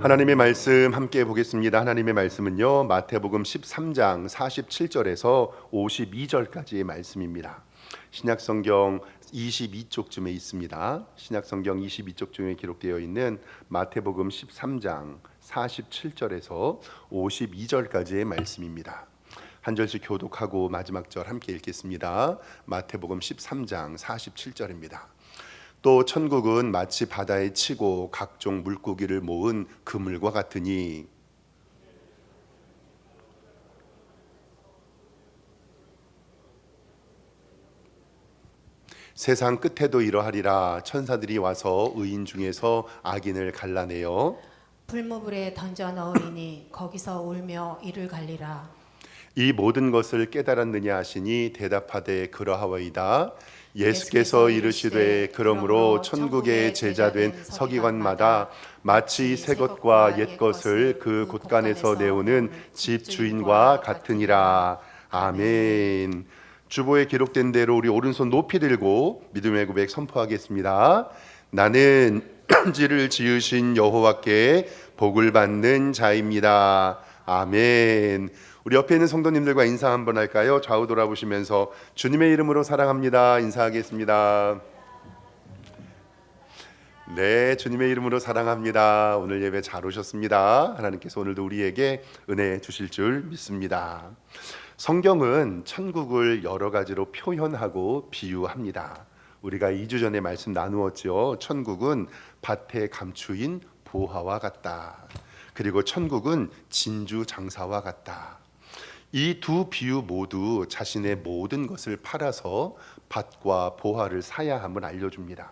하나님의 말씀 함께 보겠습니다. 하나님의 말씀은요, 마태복음 13장 47절에서 52절까지의 말씀입니다. 신약성경 22쪽쯤에 있습니다. 신약성경 22쪽쯤에 기록되어 있는 마태복음 13장 47절에서 52절까지의 말씀입니다. 한 절씩 교독하고 마지막 절 함께 읽겠습니다. 마태복음 13장 47절입니다. 또 천국은 마치 바다에 치고 각종 물고기를 모은 그물과 같으니 세상 끝에도 이러하리라. 천사들이 와서 의인 중에서 악인을 갈라내어 풀무불에 던져 넣으리니 거기서 울며 이를 갈리라. 이 모든 것을 깨달았느냐 하시니 대답하되 그러하오이다. 예수께서 이르시되 그러므로 천국의 제자된 서기관마다 마치 새 것과 옛 것을 그 곳간에서 내오는 집 주인과 같으니라. 아멘. 주보에 기록된 대로 우리 오른손 높이 들고 믿음의 고백 선포하겠습니다. 나는 지를 지으신 여호와께 복을 받는 자입니다. 아멘. 우리 옆에 있는 성도님들과 인사 한번 할까요? 좌우 돌아보시면서 주님의 이름으로 사랑합니다 인사하겠습니다. 네, 주님의 이름으로 사랑합니다. 오늘 예배 잘 오셨습니다. 하나님께서 오늘도 우리에게 은혜 주실 줄 믿습니다. 성경은 천국을 여러 가지로 표현하고 비유합니다. 우리가 2주 전에 말씀 나누었죠. 천국은 밭에 감추인 보화와 같다. 그리고 천국은 진주 장사와 같다. 이 두 비유 모두 자신의 모든 것을 팔아서 밭과 보화를 사야 함을 알려줍니다.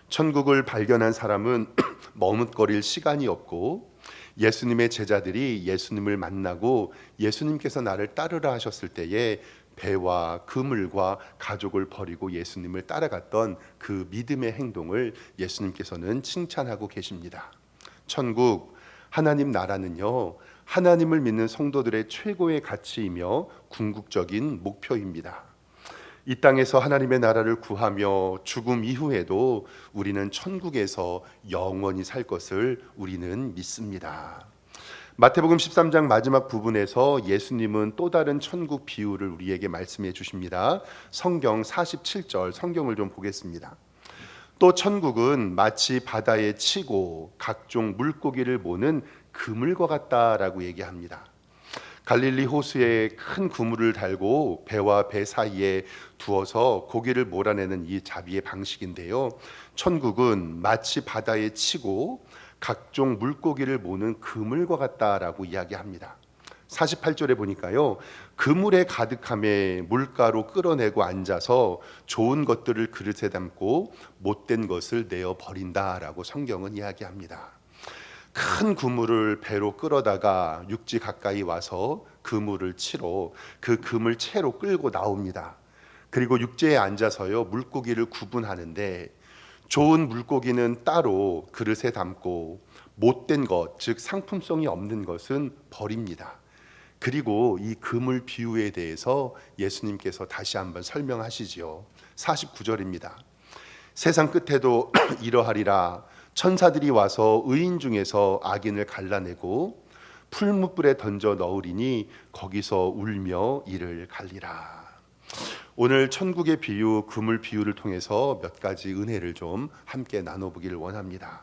천국을 발견한 사람은 머뭇거릴 시간이 없고, 예수님의 제자들이 예수님을 만나고 예수님께서 나를 따르라 하셨을 때에 배와 그물과 가족을 버리고 예수님을 따라갔던 그 믿음의 행동을 예수님께서는 칭찬하고 계십니다. 천국, 하나님 나라는요, 하나님을 믿는 성도들의 최고의 가치이며 궁극적인 목표입니다. 이 땅에서 하나님의 나라를 구하며 죽음 이후에도 우리는 천국에서 영원히 살 것을 우리는 믿습니다. 마태복음 13장 마지막 부분에서 예수님은 또 다른 천국 비유를 우리에게 말씀해 주십니다. 성경 47절 성경을 좀 보겠습니다. 또 천국은 마치 바다에 치고 각종 물고기를 모는 그물과 같다라고 얘기합니다. 갈릴리 호수에 큰 그물을 달고 배와 배 사이에 두어서 고기를 몰아내는 이 자비의 방식인데요. 천국은 마치 바다에 치고 각종 물고기를 모는 그물과 같다라고 이야기합니다. 48절에 보니까요, 그물에 가득함에 물가로 끌어내고 앉아서 좋은 것들을 그릇에 담고 못된 것을 내어 버린다라고 성경은 이야기합니다. 큰 그물을 배로 끌어다가 육지 가까이 와서 그물을 치러 그 그물 채로 끌고 나옵니다. 그리고 육지에 앉아서요, 물고기를 구분하는데 좋은 물고기는 따로 그릇에 담고 못된 것, 즉 상품성이 없는 것은 버립니다. 그리고 이 그물 비유에 대해서 예수님께서 다시 한번 설명하시지요. 49절입니다. 세상 끝에도 이러하리라. 천사들이 와서 의인 중에서 악인을 갈라내고 풀무불에 던져 넣으리니 거기서 울며 이를 갈리라. 오늘 천국의 비유, 그물 비유를 통해서 몇 가지 은혜를 좀 함께 나눠보기를 원합니다.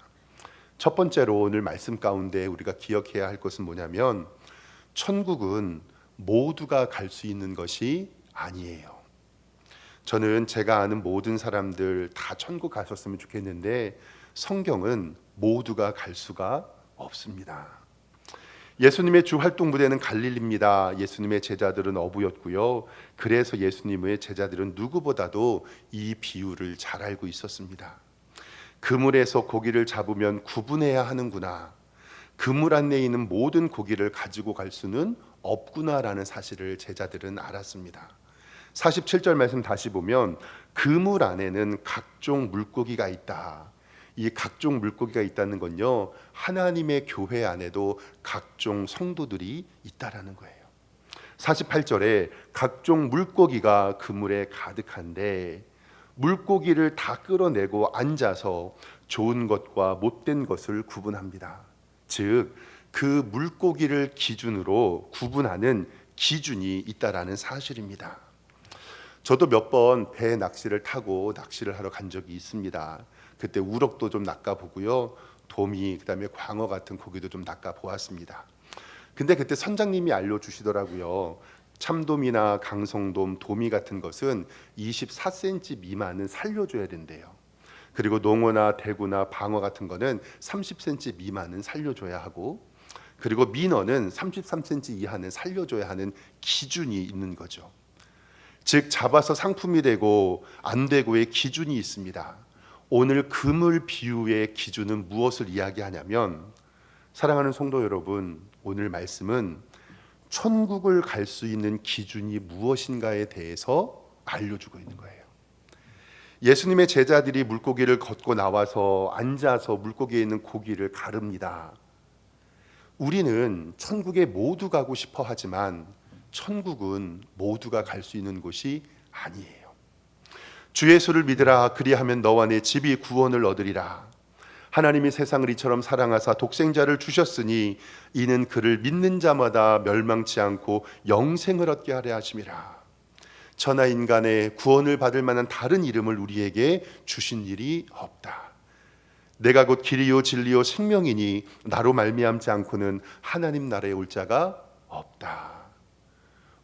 첫 번째로 오늘 말씀 가운데 우리가 기억해야 할 것은 뭐냐면, 천국은 모두가 갈 수 있는 것이 아니에요. 저는 제가 아는 모든 사람들 다 천국 가셨으면 좋겠는데 성경은 모두가 갈 수가 없습니다. 예수님의 주 활동 무대는 갈릴리입니다. 예수님의 제자들은 어부였고요. 그래서 예수님의 제자들은 누구보다도 이 비유를 잘 알고 있었습니다. 그물에서 고기를 잡으면 구분해야 하는구나. 그물 안에 있는 모든 고기를 가지고 갈 수는 없구나라는 사실을 제자들은 알았습니다. 47절 말씀 다시 보면 그물 안에는 각종 물고기가 있다. 이 각종 물고기가 있다는 건요, 하나님의 교회 안에도 각종 성도들이 있다라는 거예요. 48절에 각종 물고기가 그물에 가득한데 물고기를 다 끌어내고 앉아서 좋은 것과 못된 것을 구분합니다. 즉 그 물고기를 기준으로 구분하는 기준이 있다라는 사실입니다. 저도 몇 번 배 낚시를 타고 낚시를 하러 간 적이 있습니다. 그때 우럭도 좀 낚아보고요, 도미, 그다음에 광어 같은 고기도 좀 낚아보았습니다. 근데 그때 선장님이 알려주시더라고요. 참돔이나 강성돔, 도미 같은 것은 24cm 미만은 살려줘야 된대요. 그리고 농어나 대구나 방어 같은 거는 30cm 미만은 살려줘야 하고, 그리고 민어는 33cm 이하는 살려줘야 하는 기준이 있는 거죠. 즉 잡아서 상품이 되고 안 되고의 기준이 있습니다. 오늘 그물 비유의 기준은 무엇을 이야기하냐면, 사랑하는 성도 여러분, 오늘 말씀은 천국을 갈 수 있는 기준이 무엇인가에 대해서 알려주고 있는 거예요. 예수님의 제자들이 물고기를 걷고 나와서 앉아서 물고기에 있는 고기를 가릅니다. 우리는 천국에 모두 가고 싶어 하지만 천국은 모두가 갈 수 있는 곳이 아니에요. 주 예수를 믿으라, 그리하면 너와 내 집이 구원을 얻으리라. 하나님이 세상을 이처럼 사랑하사 독생자를 주셨으니 이는 그를 믿는 자마다 멸망치 않고 영생을 얻게 하려 하심이라. 천하 인간의 구원을 받을 만한 다른 이름을 우리에게 주신 일이 없다. 내가 곧 길이요 진리요 생명이니 나로 말미암지 않고는 하나님 나라에 올 자가 없다.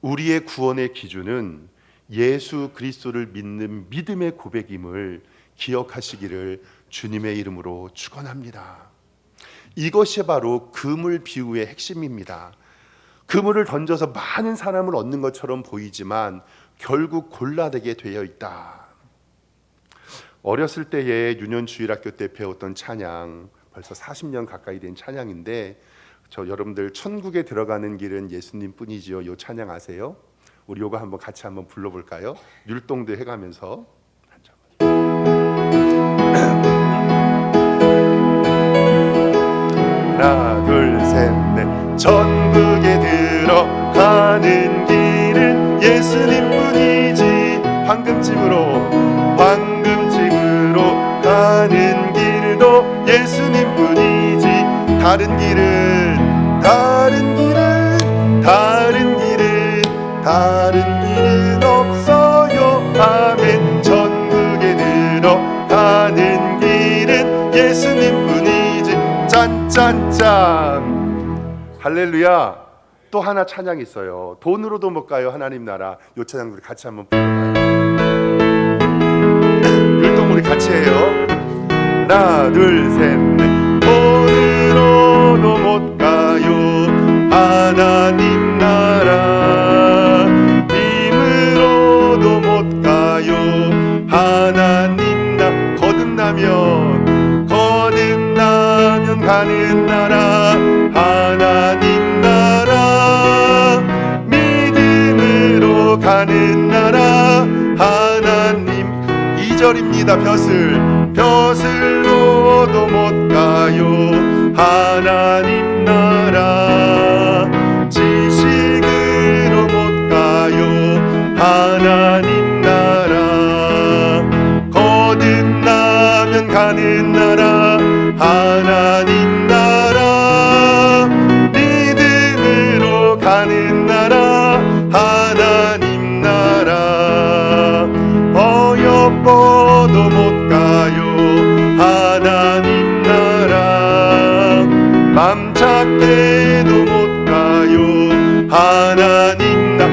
우리의 구원의 기준은 예수 그리스도를 믿는 믿음의 고백임을 기억하시기를 주님의 이름으로 축원합니다. 이것이 바로 그물 비유의 핵심입니다. 그물을 던져서 많은 사람을 얻는 것처럼 보이지만 결국 곤란하게 되어 있다. 어렸을 때에 유년주일학교 때 배웠던 찬양, 벌써 40년 가까이 된 찬양인데, 저 여러분들 천국에 들어가는 길은 예수님 뿐이지요, 요 찬양 아세요? 우리 요거 한번 같이 한번 불러볼까요? 율동도 해가면서. 하나 둘 셋 넷. 천국에 들어가는 길은 예수님 뿐이지, 황금집으로 가는 길도 예수님 뿐이지, 다른 길은 없어요. 아멘. 천국에 들어가는 길은 예수님 뿐이지. 짠짠짠. 할렐루야. 또 하나 찬양이 있어요. 돈으로도 못 가요 하나님 나라. 요 찬양 우리 같이 한번 불러봐요. 율동 우리 같이 해요. 하나 둘 셋 넷. 돈으로도 못 가요 하나님 나라. 힘으로도 못 가요 하나님 나라. 거듭나면 가는 나라. 하나님 나라. 믿음으로 가는 나라. 하나님. 2절입니다. 벼슬로도 못 가요 하나님 나라. 지식으로 못 가요 하나님 나라. 거듭나면 가는 나라. 하나님 나라. 믿음으로 가는 나라. 하나님 나라. 어여뻐도 못 가요 하나님 나라. 맘 작게도 못 가요 하나님 나라.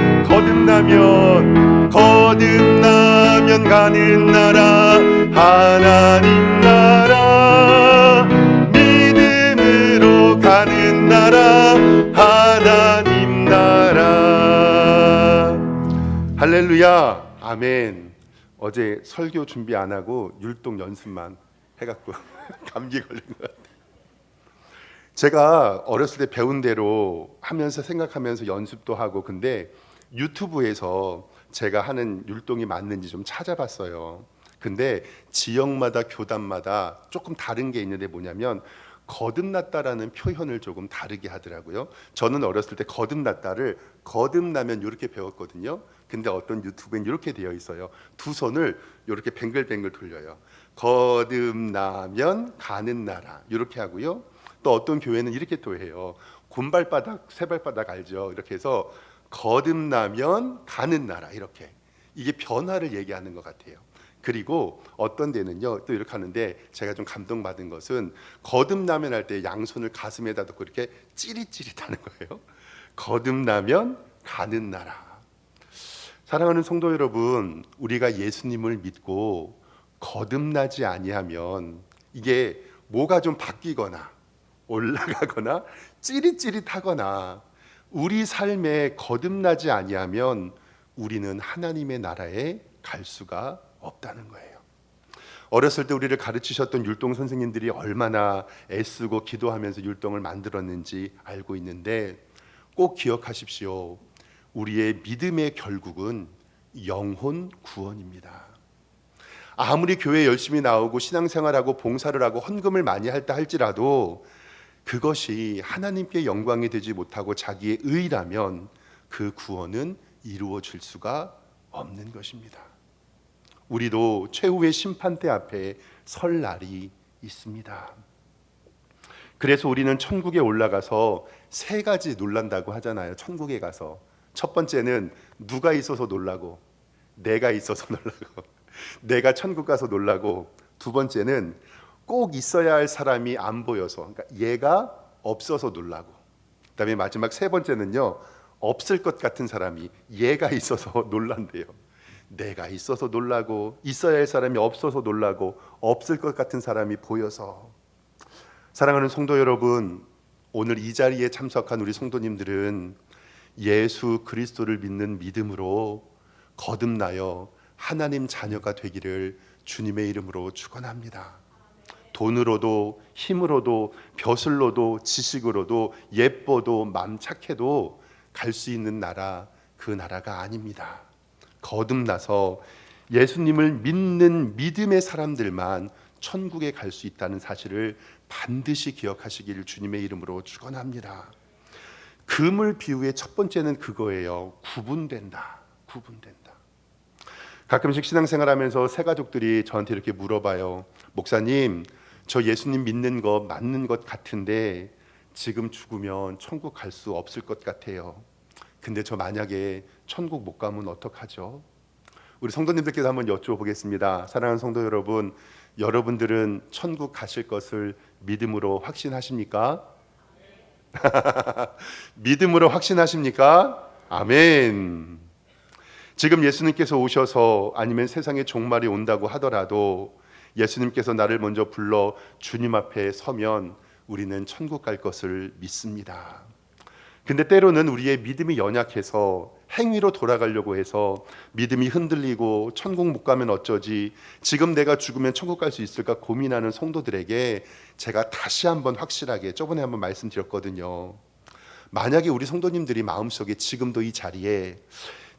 거듭나면 가는 나라. 하나님 나라. 믿음으로 가는 나라. 하나님 나라. 할렐루야. 아멘. 어제 설교 준비 안 하고 율동 연습만 해갖고 감기 걸린 것 같아요. 제가 어렸을 때 배운 대로 하면서 생각하면서 연습도 하고, 근데 유튜브에서 제가 하는 율동이 맞는지 좀 찾아봤어요. 근데 지역마다 교단마다 조금 다른 게 있는데 뭐냐면 거듭났다라는 표현을 조금 다르게 하더라고요. 저는 어렸을 때 거듭났다를 거듭나면 이렇게 배웠거든요. 근데 어떤 유튜브엔 이렇게 되어 있어요. 두 손을 이렇게 뱅글뱅글 돌려요. 거듭나면 가는 나라 이렇게 하고요. 또 어떤 교회는 이렇게 또 해요. 곰발바닥, 새발바닥 알죠? 이렇게 해서 거듭나면 가는 나라, 이렇게. 이게 변화를 얘기하는 것 같아요. 그리고 어떤 데는요 또 이렇게 하는데, 제가 좀 감동받은 것은 거듭나면 할 때 양손을 가슴에다 놓고 이렇게 찌릿찌릿하는 거예요. 거듭나면 가는 나라. 사랑하는 성도 여러분, 우리가 예수님을 믿고 거듭나지 아니하면 이게 뭐가 좀 바뀌거나 올라가거나 찌릿찌릿하거나 우리 삶에 거듭나지 아니하면 우리는 하나님의 나라에 갈 수가 없다는 거예요. 어렸을 때 우리를 가르치셨던 율동 선생님들이 얼마나 애쓰고 기도하면서 율동을 만들었는지 알고 있는데, 꼭 기억하십시오. 우리의 믿음의 결국은 영혼 구원입니다. 아무리 교회 열심히 나오고 신앙생활하고 봉사를 하고 헌금을 많이 할다 할지라도 그것이 하나님께 영광이 되지 못하고 자기의 의라면 그 구원은 이루어질 수가 없는 것입니다. 우리도 최후의 심판대 앞에 설 날이 있습니다. 그래서 우리는 천국에 올라가서 세 가지 놀란다고 하잖아요. 천국에 가서 첫 번째는 누가 있어서 놀라고, 내가 있어서 놀라고, 내가 천국 가서 놀라고, 두 번째는 꼭 있어야 할 사람이 안 보여서, 그러니까 얘가 없어서 놀라고, 그다음에 마지막 세 번째는요, 없을 것 같은 사람이 얘가 있어서 놀란대요. 내가 있어서 놀라고, 있어야 할 사람이 없어서 놀라고, 없을 것 같은 사람이 보여서. 사랑하는 성도 여러분, 오늘 이 자리에 참석한 우리 성도님들은 예수 그리스도를 믿는 믿음으로 거듭나여 하나님 자녀가 되기를 주님의 이름으로 축원합니다. 돈으로도 힘으로도 벼슬로도 지식으로도 예뻐도 맘 착해도 갈 수 있는 나라, 그 나라가 아닙니다. 거듭나서 예수님을 믿는 믿음의 사람들만 천국에 갈 수 있다는 사실을 반드시 기억하시기를 주님의 이름으로 축원합니다. 금을 비유의 첫 번째는 그거예요. 구분된다. 구분된다. 가끔씩 신앙생활하면서 새가족들이 저한테 이렇게 물어봐요. 목사님, 저 예수님 믿는 거 맞는 것 같은데 지금 죽으면 천국 갈 수 없을 것 같아요. 근데 저 만약에 천국 못 가면 어떡하죠? 우리 성도님들께서 한번 여쭤보겠습니다. 사랑하는 성도 여러분, 여러분들은 천국 가실 것을 믿음으로 확신하십니까? 믿음으로 확신하십니까? 아멘. 지금 예수님께서 오셔서 아니면 세상에 종말이 온다고 하더라도 예수님께서 나를 먼저 불러 주님 앞에 서면 우리는 천국 갈 것을 믿습니다. 근데 때로는 우리의 믿음이 연약해서 행위로 돌아가려고 해서 믿음이 흔들리고 천국 못 가면 어쩌지, 지금 내가 죽으면 천국 갈 수 있을까 고민하는 성도들에게 제가 다시 한번 확실하게, 저번에 한번 말씀드렸거든요. 만약에 우리 성도님들이 마음속에 지금도 이 자리에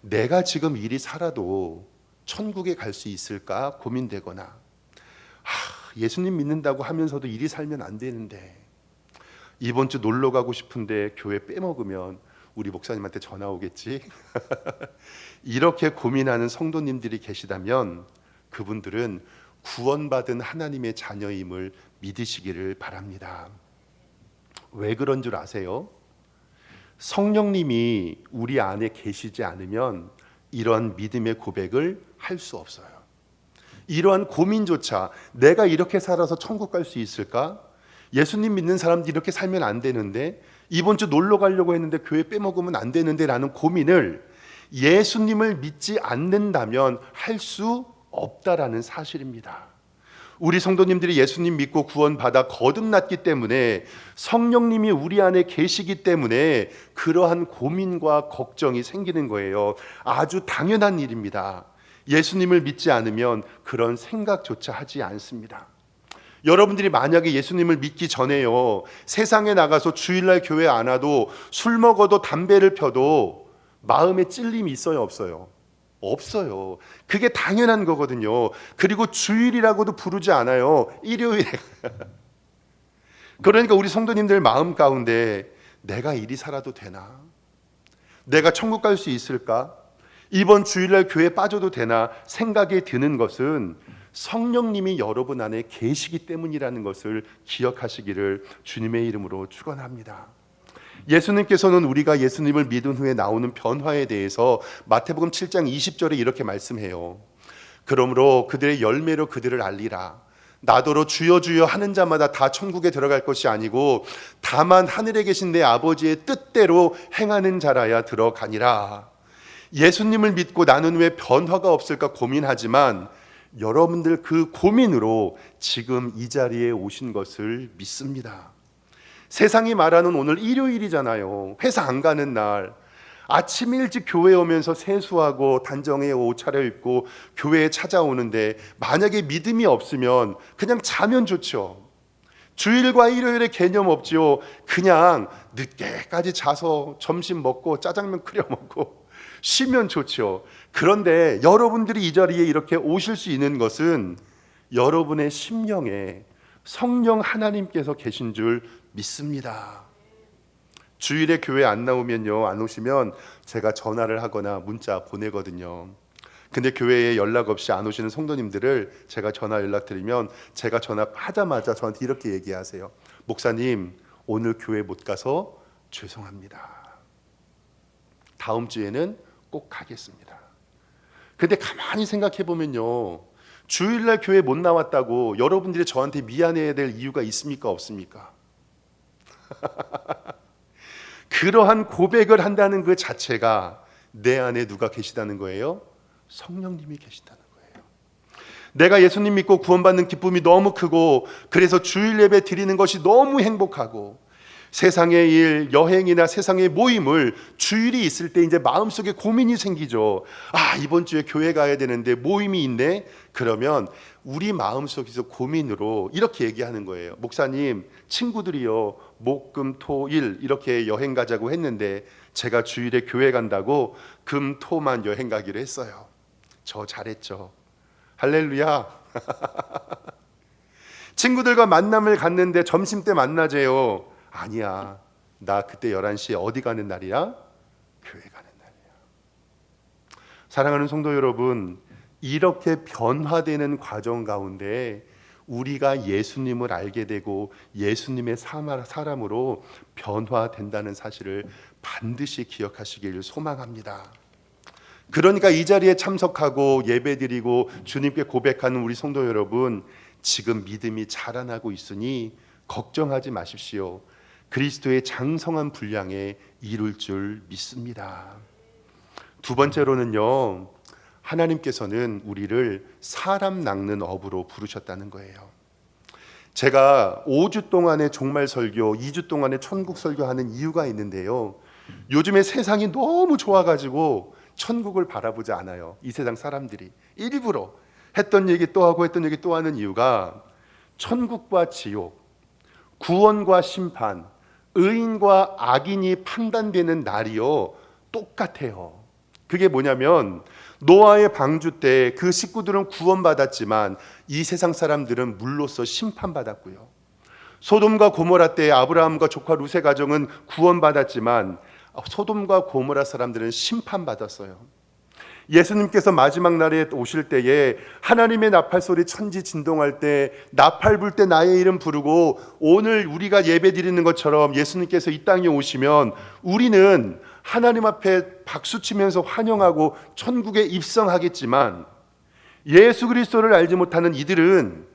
내가 지금 이리 살아도 천국에 갈 수 있을까 고민되거나, 예수님 믿는다고 하면서도 이리 살면 안 되는데, 이번 주 놀러 가고 싶은데 교회 빼먹으면 우리 목사님한테 전화 오겠지? 이렇게 고민하는 성도님들이 계시다면 그분들은 구원받은 하나님의 자녀임을 믿으시기를 바랍니다. 왜 그런 줄 아세요? 성령님이 우리 안에 계시지 않으면 이런 믿음의 고백을 할 수 없어요. 이러한 고민조차, 내가 이렇게 살아서 천국 갈 수 있을까? 예수님 믿는 사람들이 이렇게 살면 안 되는데, 이번 주 놀러 가려고 했는데 교회 빼먹으면 안 되는데 라는 고민을 예수님을 믿지 않는다면 할 수 없다라는 사실입니다. 우리 성도님들이 예수님 믿고 구원받아 거듭났기 때문에, 성령님이 우리 안에 계시기 때문에 그러한 고민과 걱정이 생기는 거예요. 아주 당연한 일입니다. 예수님을 믿지 않으면 그런 생각조차 하지 않습니다. 여러분들이 만약에 예수님을 믿기 전에요, 세상에 나가서 주일날 교회 안 와도, 술 먹어도 담배를 펴도 마음에 찔림이 있어요, 없어요? 없어요. 그게 당연한 거거든요. 그리고 주일이라고도 부르지 않아요. 일요일에. 그러니까 우리 성도님들 마음 가운데 내가 이리 살아도 되나? 내가 천국 갈 수 있을까? 이번 주일날 교회 빠져도 되나 생각이 드는 것은 성령님이 여러분 안에 계시기 때문이라는 것을 기억하시기를 주님의 이름으로 축원합니다. 예수님께서는 우리가 예수님을 믿은 후에 나오는 변화에 대해서 마태복음 7장 20절에 이렇게 말씀해요. 그러므로 그들의 열매로 그들을 알리라. 나더러 주여 주여 하는 자마다 다 천국에 들어갈 것이 아니고 다만 하늘에 계신 내 아버지의 뜻대로 행하는 자라야 들어가니라. 예수님을 믿고 나는 왜 변화가 없을까 고민하지만 여러분들 그 고민으로 지금 이 자리에 오신 것을 믿습니다. 세상이 말하는 오늘 일요일이잖아요. 회사 안 가는 날, 아침 일찍 교회에 오면서 세수하고 단정에 옷 차려입고 교회에 찾아오는데 만약에 믿음이 없으면 그냥 자면 좋죠. 주일과 일요일에 개념 없지요. 그냥 늦게까지 자서 점심 먹고 짜장면 끓여 먹고 쉬면 좋죠. 그런데 여러분들이 이 자리에 이렇게 오실 수 있는 것은 여러분의 심령에 성령 하나님께서 계신 줄 믿습니다. 주일에 교회 안 나오면요, 안 오시면 제가 전화를 하거나 문자 보내거든요. 근데 교회에 연락 없이 안 오시는 성도님들을 제가 전화 연락드리면 제가 전화하자마자 저한테 이렇게 얘기하세요. 목사님, 오늘 교회 못 가서 죄송합니다. 다음 주에는 꼭 가겠습니다. 근데 가만히 생각해 보면요, 주일날 교회 못 나왔다고 여러분들이 저한테 미안해야 될 이유가 있습니까? 없습니까? 그러한 고백을 한다는 그 자체가 내 안에 누가 계시다는 거예요? 성령님이 계시다는 거예요. 내가 예수님 믿고 구원받는 기쁨이 너무 크고 그래서 주일 예배 드리는 것이 너무 행복하고 세상의 일, 여행이나 세상의 모임을 주일이 있을 때 이제 마음속에 고민이 생기죠. 아, 이번 주에 교회 가야 되는데 모임이 있네? 그러면 우리 마음속에서 고민으로 이렇게 얘기하는 거예요. 목사님, 친구들이요, 목, 금, 토, 일 이렇게 여행 가자고 했는데 제가 주일에 교회 간다고 금, 토만 여행 가기로 했어요. 저 잘했죠. 할렐루야. 친구들과 만남을 갔는데 점심 때 만나재요. 아니야, 나 그때 11시에 어디 가는 날이야? 교회 가는 날이야. 사랑하는 성도 여러분, 이렇게 변화되는 과정 가운데 우리가 예수님을 알게 되고 예수님의 사람으로 변화된다는 사실을 반드시 기억하시길 소망합니다. 그러니까 이 자리에 참석하고 예배드리고 주님께 고백하는 우리 성도 여러분, 지금 믿음이 자라나고 있으니 걱정하지 마십시오. 그리스도의 장성한 분량에 이룰 줄 믿습니다. 두 번째로는요, 하나님께서는 우리를 사람 낚는 업으로 부르셨다는 거예요. 제가 5주 동안의 종말 설교, 2주 동안의 천국 설교하는 이유가 있는데요, 요즘에 세상이 너무 좋아가지고 천국을 바라보지 않아요. 이 세상 사람들이 일부러 했던 얘기 또 하고 했던 얘기 또 하는 이유가 천국과 지옥, 구원과 심판, 의인과 악인이 판단되는 날이요 똑같아요. 그게 뭐냐면 노아의 방주 때 그 식구들은 구원받았지만 이 세상 사람들은 물로써 심판받았고요. 소돔과 고모라 때 아브라함과 조카 룻의 가정은 구원받았지만 소돔과 고모라 사람들은 심판받았어요. 예수님께서 마지막 날에 오실 때에 하나님의 나팔 소리 천지 진동할 때 나팔 불 때 나의 이름 부르고 오늘 우리가 예배 드리는 것처럼 예수님께서 이 땅에 오시면 우리는 하나님 앞에 박수치면서 환영하고 천국에 입성하겠지만 예수 그리스도를 알지 못하는 이들은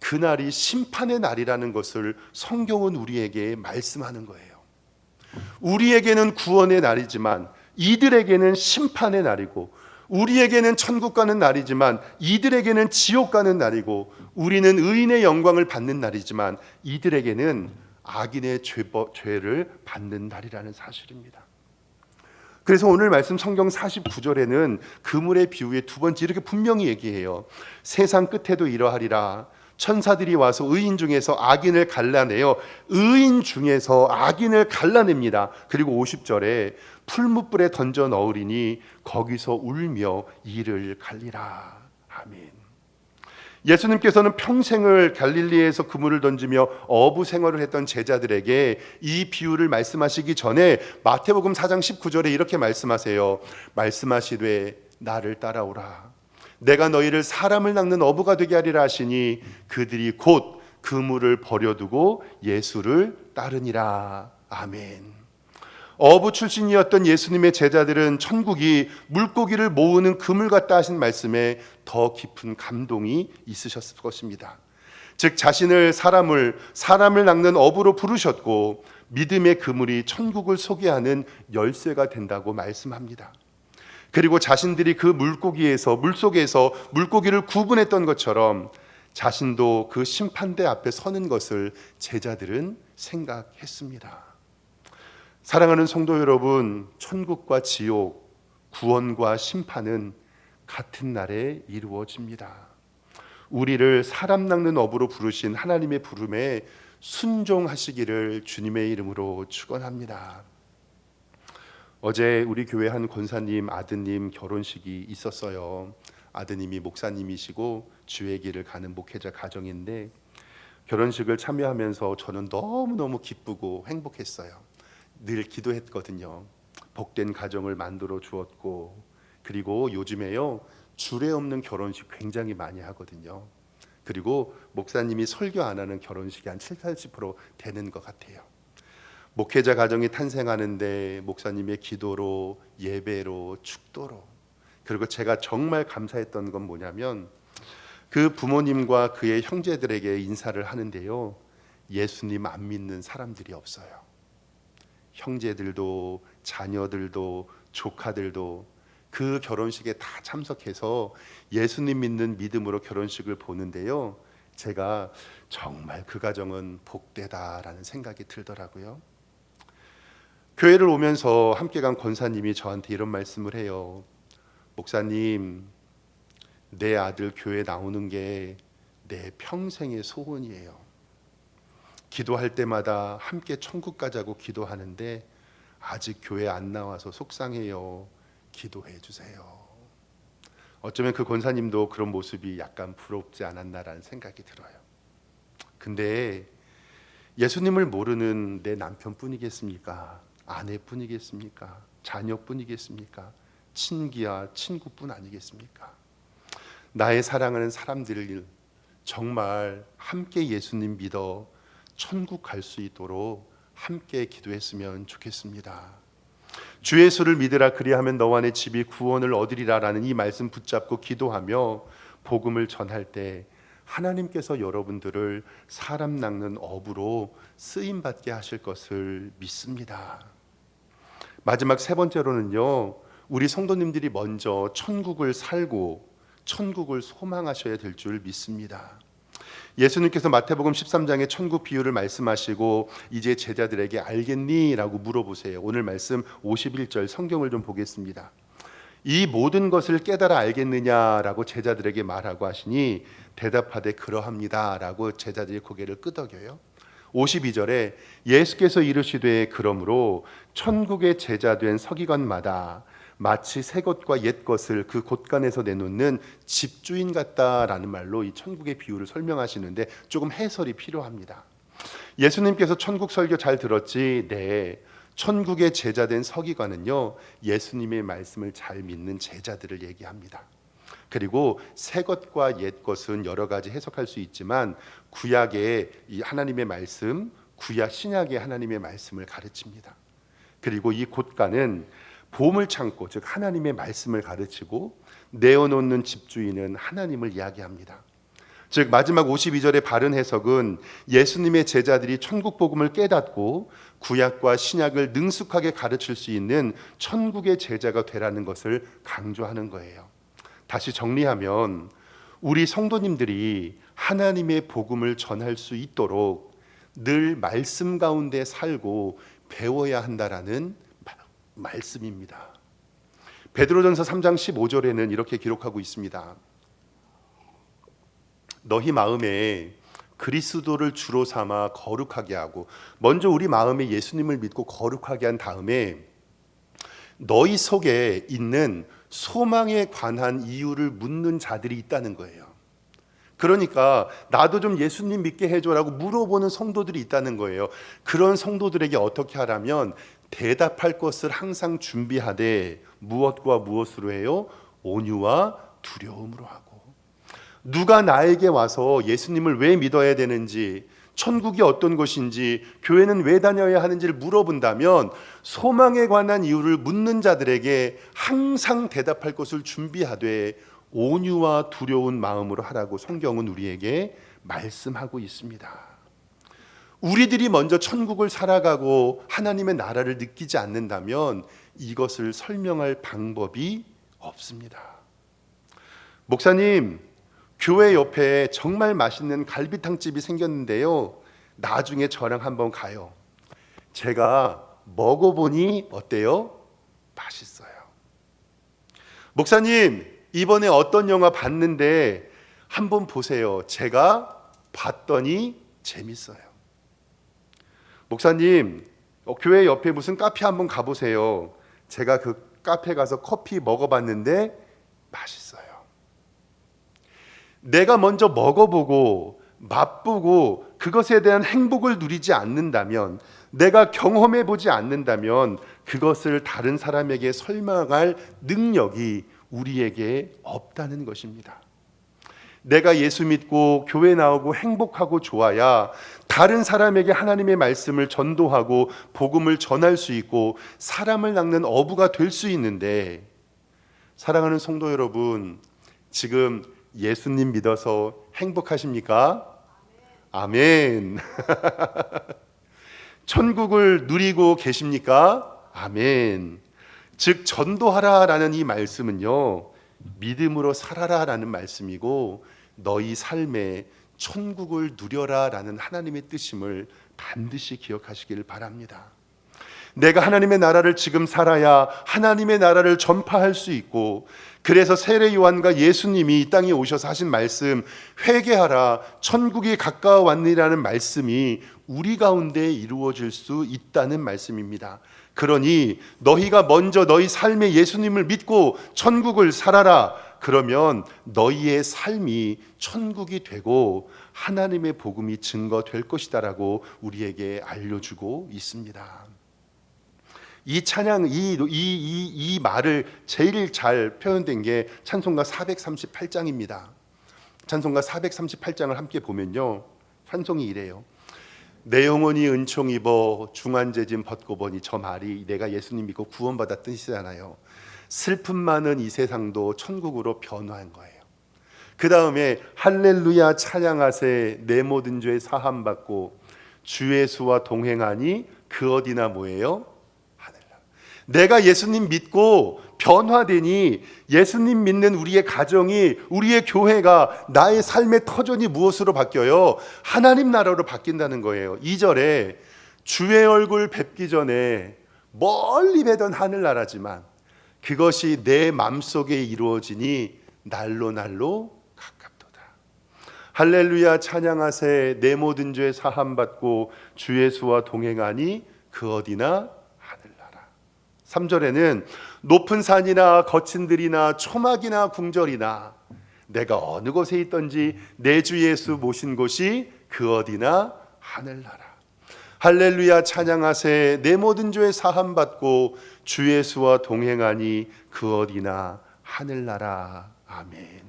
그날이 심판의 날이라는 것을 성경은 우리에게 말씀하는 거예요. 우리에게는 구원의 날이지만 이들에게는 심판의 날이고, 우리에게는 천국 가는 날이지만 이들에게는 지옥 가는 날이고, 우리는 의인의 영광을 받는 날이지만 이들에게는 악인의 죄를 받는 날이라는 사실입니다. 그래서 오늘 말씀 성경 49절에는 그물의 비유의 두 번째 이렇게 분명히 얘기해요. 세상 끝에도 이러하리라. 천사들이 와서 의인 중에서 악인을 갈라내어 의인 중에서 악인을 갈라냅니다. 그리고 50절에 풀무불에 던져 넣으리니 거기서 울며 이를 갈리라. 아멘. 예수님께서는 평생을 갈릴리에서 그물을 던지며 어부 생활을 했던 제자들에게 이 비유를 말씀하시기 전에 마태복음 4장 19절에 이렇게 말씀하세요. 말씀하시되 나를 따라오라. 내가 너희를 사람을 낚는 어부가 되게 하리라 하시니 그들이 곧 그물을 버려두고 예수를 따르니라. 아멘. 어부 출신이었던 예수님의 제자들은 천국이 물고기를 모으는 그물 같다 하신 말씀에 더 깊은 감동이 있으셨을 것입니다. 즉 자신을 사람을 낚는 어부로 부르셨고 믿음의 그물이 천국을 소개하는 열쇠가 된다고 말씀합니다. 그리고 자신들이 그 물속에서 물고기를 구분했던 것처럼 자신도 그 심판대 앞에 서는 것을 제자들은 생각했습니다. 사랑하는 성도 여러분, 천국과 지옥, 구원과 심판은 같은 날에 이루어집니다. 우리를 사람 낚는 어부로 부르신 하나님의 부름에 순종하시기를 주님의 이름으로 축원합니다. 어제 우리 교회 한 권사님 아드님 결혼식이 있었어요. 아드님이 목사님이시고 주의 길을 가는 목회자 가정인데 결혼식을 참여하면서 저는 너무너무 기쁘고 행복했어요. 늘 기도했거든요. 복된 가정을 만들어 주었고, 그리고 요즘에요 주례 없는 결혼식 굉장히 많이 하거든요. 그리고 목사님이 설교 안 하는 결혼식이 한 70-80% 되는 것 같아요. 목회자 가정이 탄생하는데 목사님의 기도로, 예배로, 축도로, 그리고 제가 정말 감사했던 건 뭐냐면 그 부모님과 그의 형제들에게 인사를 하는데요, 예수님 안 믿는 사람들이 없어요. 형제들도 자녀들도 조카들도 그 결혼식에 다 참석해서 예수님 믿는 믿음으로 결혼식을 보는데요, 제가 정말 그 가정은 복되다라는 생각이 들더라고요. 교회를 오면서 함께 간 권사님이 저한테 이런 말씀을 해요. 목사님, 내 아들 교회 나오는 게 내 평생의 소원이에요. 기도할 때마다 함께 천국 가자고 기도하는데 아직 교회 안 나와서 속상해요. 기도해 주세요. 어쩌면 그 권사님도 그런 모습이 약간 부럽지 않았나라는 생각이 들어요. 근데 예수님을 모르는 내 남편뿐이겠습니까? 아내뿐이겠습니까? 자녀뿐이겠습니까? 친기야 친구뿐 아니겠습니까? 나의 사랑하는 사람들을 정말 함께 예수님 믿어 천국 갈 수 있도록 함께 기도했으면 좋겠습니다. 주 예수를 믿으라 그리하면 너와 내 집이 구원을 얻으리라 라는 이 말씀 붙잡고 기도하며 복음을 전할 때 하나님께서 여러분들을 사람 낚는 어부로 쓰임받게 하실 것을 믿습니다. 마지막 세 번째로는요, 우리 성도님들이 먼저 천국을 살고 천국을 소망하셔야 될 줄 믿습니다. 예수님께서 마태복음 13장의 천국 비유를 말씀하시고 이제 제자들에게 알겠니? 라고 물어보세요. 오늘 말씀 51절 성경을 좀 보겠습니다. 이 모든 것을 깨달아 알겠느냐라고 제자들에게 말하고 하시니 대답하되 그러합니다 라고 제자들이 고개를 끄덕여요. 52절에 예수께서 이르시되 그러므로 천국의 제자 된 서기관마다 마치 새 것과 옛 것을 그 곳간에서 내놓는 집주인 같다라는 말로 이 천국의 비유를 설명하시는데 조금 해설이 필요합니다. 예수님께서 천국 설교 잘 들었지? 네. 천국의 제자 된 서기관은요, 예수님의 말씀을 잘 믿는 제자들을 얘기합니다. 그리고 새 것과 옛 것은 여러 가지 해석할 수 있지만 구약의 이 하나님의 말씀, 구약 신약의 하나님의 말씀을 가르칩니다. 그리고 이 곳간은 보물 창고, 즉 하나님의 말씀을 가르치고 내어놓는 집주인은 하나님을 이야기합니다. 즉 마지막 52절의 바른 해석은 예수님의 제자들이 천국 복음을 깨닫고 구약과 신약을 능숙하게 가르칠 수 있는 천국의 제자가 되라는 것을 강조하는 거예요. 다시 정리하면 우리 성도님들이 하나님의 복음을 전할 수 있도록 늘 말씀 가운데 살고 배워야 한다라는 말씀입니다. 베드로전서 3장 15절에는 이렇게 기록하고 있습니다. 너희 마음에 그리스도를 주로 삼아 거룩하게 하고, 먼저 우리 마음에 예수님을 믿고 거룩하게 한 다음에 너희 속에 있는 소망에 관한 이유를 묻는 자들이 있다는 거예요. 그러니까 나도 좀 예수님 믿게 해줘라고 물어보는 성도들이 있다는 거예요. 그런 성도들에게 어떻게 하라면 대답할 것을 항상 준비하되 무엇과 무엇으로 해요? 온유와 두려움으로 하고, 누가 나에게 와서 예수님을 왜 믿어야 되는지, 천국이 어떤 것인지, 교회는 왜 다녀야 하는지를 물어본다면 소망에 관한 이유를 묻는 자들에게 항상 대답할 것을 준비하되 온유와 두려운 마음으로 하라고 성경은 우리에게 말씀하고 있습니다. 우리들이 먼저 천국을 살아가고 하나님의 나라를 느끼지 않는다면 이것을 설명할 방법이 없습니다. 목사님, 교회 옆에 정말 맛있는 갈비탕집이 생겼는데요, 나중에 저랑 한번 가요. 제가 먹어보니 어때요? 맛있어요. 목사님, 이번에 어떤 영화 봤는데 한번 보세요. 제가 봤더니 재밌어요. 목사님, 교회 옆에 무슨 카페 한번 가보세요. 제가 그 카페 가서 커피 먹어봤는데 맛있어요. 내가 먼저 먹어보고 맛보고 그것에 대한 행복을 누리지 않는다면, 내가 경험해보지 않는다면 그것을 다른 사람에게 설명할 능력이 우리에게 없다는 것입니다. 내가 예수 믿고 교회 나오고 행복하고 좋아야 다른 사람에게 하나님의 말씀을 전도하고 복음을 전할 수 있고 사람을 낚는 어부가 될 수 있는데, 사랑하는 성도 여러분, 지금 예수님 믿어서 행복하십니까? 아멘. 천국을 누리고 계십니까? 아멘. 즉 전도하라라는 이 말씀은요, 믿음으로 살아라라는 말씀이고 너희 삶에 천국을 누려라라는 하나님의 뜻임을 반드시 기억하시기를 바랍니다. 내가 하나님의 나라를 지금 살아야 하나님의 나라를 전파할 수 있고, 그래서 세례 요한과 예수님이 이 땅에 오셔서 하신 말씀, 회개하라 천국이 가까워왔느니라는 말씀이 우리 가운데 이루어질 수 있다는 말씀입니다. 그러니 너희가 먼저 너희 삶에 예수님을 믿고 천국을 살아라. 그러면 너희의 삶이 천국이 되고 하나님의 복음이 증거될 것이다라고 우리에게 알려주고 있습니다. 이 찬양, 이 말을 제일 잘 표현된 게 찬송가 438장입니다. 찬송가 438장을 함께 보면요, 찬송이 이래요. 내 영혼이 은총 입어 중환제짐 벗고 보니, 저 말이 내가 예수님 믿고 구원받았던 뜻이잖아요. 슬픔 많은 이 세상도 천국으로 변화한 거예요. 그 다음에 할렐루야 찬양하세 내 모든 죄 사함 받고 주 예수와 동행하니 그 어디나 뭐예요? 하늘나라. 내가 예수님 믿고 변화되니 예수님 믿는 우리의 가정이, 우리의 교회가, 나의 삶의 터전이 무엇으로 바뀌어요? 하나님 나라로 바뀐다는 거예요. 2절에 주의 얼굴 뵙기 전에 멀리 뵈던 하늘나라지만 그것이 내 맘속에 이루어지니 날로 날로 가깝도다. 할렐루야 찬양하세 내 모든 죄 사함 받고 주 예수와 동행하니 그 어디나 하늘나라. 3절에는 높은 산이나 거친 들이나 초막이나 궁절이나 내가 어느 곳에 있던지 내 주 예수 모신 곳이 그 어디나 하늘나라. 할렐루야 찬양하세 내 모든 죄 사함 받고 주 예수와 동행하니 그 어디나 하늘나라. 아멘.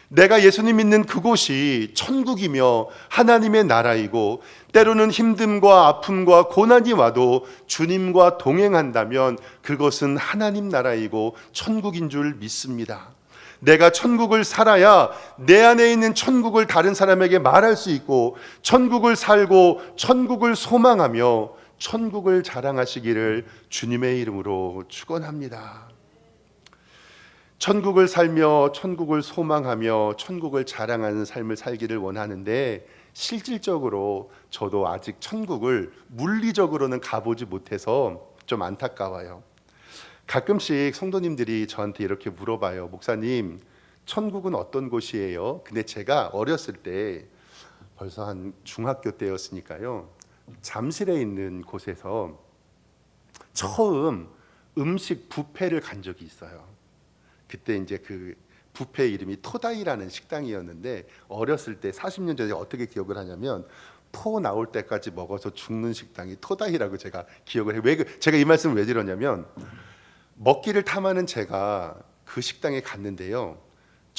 내가 예수님 믿는 그곳이 천국이며 하나님의 나라이고, 때로는 힘듦과 아픔과 고난이 와도 주님과 동행한다면 그것은 하나님 나라이고 천국인 줄 믿습니다. 내가 천국을 살아야 내 안에 있는 천국을 다른 사람에게 말할 수 있고, 천국을 살고 천국을 소망하며 천국을 자랑하시기를 주님의 이름으로 축원합니다. 천국을 살며 천국을 소망하며 천국을 자랑하는 삶을 살기를 원하는데, 실질적으로 저도 아직 천국을 물리적으로는 가보지 못해서 좀 안타까워요. 가끔씩 성도님들이 저한테 이렇게 물어봐요. 목사님, 천국은 어떤 곳이에요? 근데 제가 어렸을 때, 벌써 한 중학교 때였으니까요, 잠실에 있는 곳에서 처음 음식 뷔페를 간 적이 있어요. 그때 이제 그 뷔페 이름이 토다이라는 식당이었는데, 어렸을 때 40년 전에 어떻게 기억을 하냐면, 포 나올 때까지 먹어서 죽는 식당이 토다이라고 제가 기억을 해요. 제가 이 말씀을 왜 드렸냐면, 먹기를 탐하는 제가 그 식당에 갔는데요,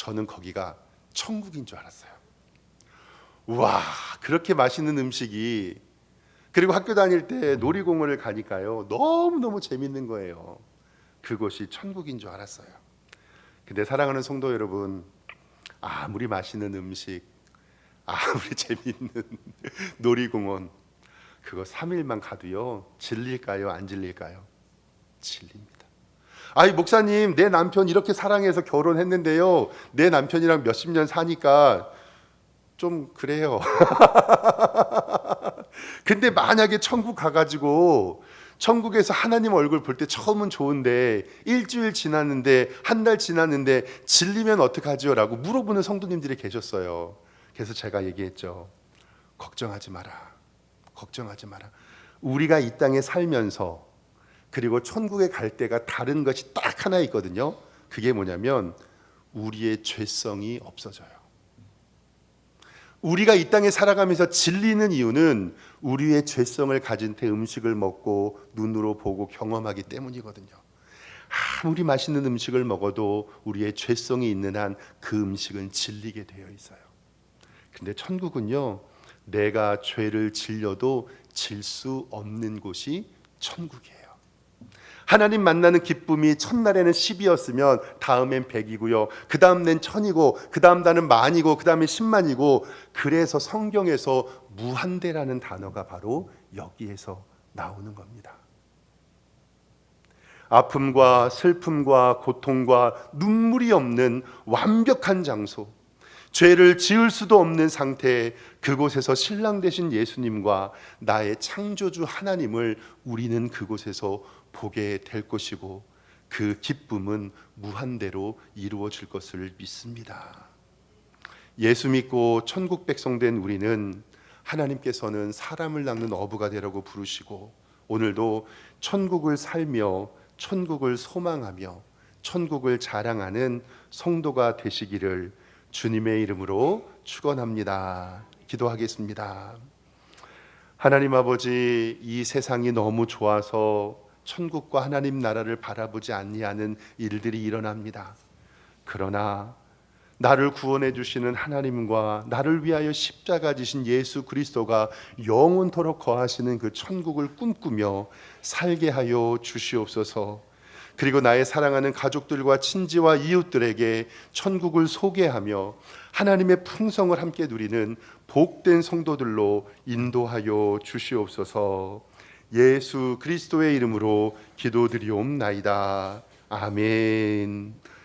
저는 거기가 천국인 줄 알았어요. 우와, 그렇게 맛있는 음식이, 그리고 학교 다닐 때 놀이공원을 가니까요, 너무너무 재밌는 거예요. 그곳이 천국인 줄 알았어요. 근데 사랑하는 성도 여러분, 아무리 맛있는 음식, 아무리 재밌는 놀이공원, 그거 3일만 가도요, 질릴까요? 안 질릴까요? 질립니다. 아이, 목사님, 내 남편 이렇게 사랑해서 결혼했는데요, 내 남편이랑 몇십 년 사니까 좀 그래요. 근데 만약에 천국 가가지고 천국에서 하나님 얼굴 볼 때 처음은 좋은데 일주일 지났는데 한 달 지났는데 질리면 어떡하지요? 라고 물어보는 성도님들이 계셨어요. 그래서 제가 얘기했죠. 걱정하지 마라. 걱정하지 마라. 우리가 이 땅에 살면서 그리고 천국에 갈 때가 다른 것이 딱 하나 있거든요. 그게 뭐냐면 우리의 죄성이 없어져요. 우리가 이 땅에 살아가면서 질리는 이유는 우리의 죄성을 가진 채 음식을 먹고 눈으로 보고 경험하기 때문이거든요. 아무리 맛있는 음식을 먹어도 우리의 죄성이 있는 한 그 음식은 질리게 되어 있어요. 근데 천국은요, 내가 죄를 질려도 질 수 없는 곳이 천국이에요. 하나님 만나는 기쁨이 첫날에는 10이었으면 다음엔 100이고요. 그 다음 낸 1000이고 그 다음 달은 만이고 그 다음에 10만이고, 그래서 성경에서 무한대라는 단어가 바로 여기에서 나오는 겁니다. 아픔과 슬픔과 고통과 눈물이 없는 완벽한 장소, 죄를 지을 수도 없는 상태, 그곳에서 신랑 되신 예수님과 나의 창조주 하나님을 우리는 그곳에서 보게 될 것이고, 그 기쁨은 무한대로 이루어질 것을 믿습니다. 예수 믿고 천국 백성 된 우리는 하나님께서는 사람을 낳는 어부가 되라고 부르시고, 오늘도 천국을 살며 천국을 소망하며 천국을 자랑하는 성도가 되시기를 주님의 이름으로 축원합니다. 기도하겠습니다. 하나님 아버지, 이 세상이 너무 좋아서 천국과 하나님 나라를 바라보지 아니하는 일들이 일어납니다. 그러나 나를 구원해 주시는 하나님과 나를 위하여 십자가 지신 예수 그리스도가 영원토록 거하시는 그 천국을 꿈꾸며 살게 하여 주시옵소서. 그리고 나의 사랑하는 가족들과 친지와 이웃들에게 천국을 소개하며 하나님의 풍성을 함께 누리는 복된 성도들로 인도하여 주시옵소서. 예수 그리스도의 이름으로 기도드리옵나이다. 아멘.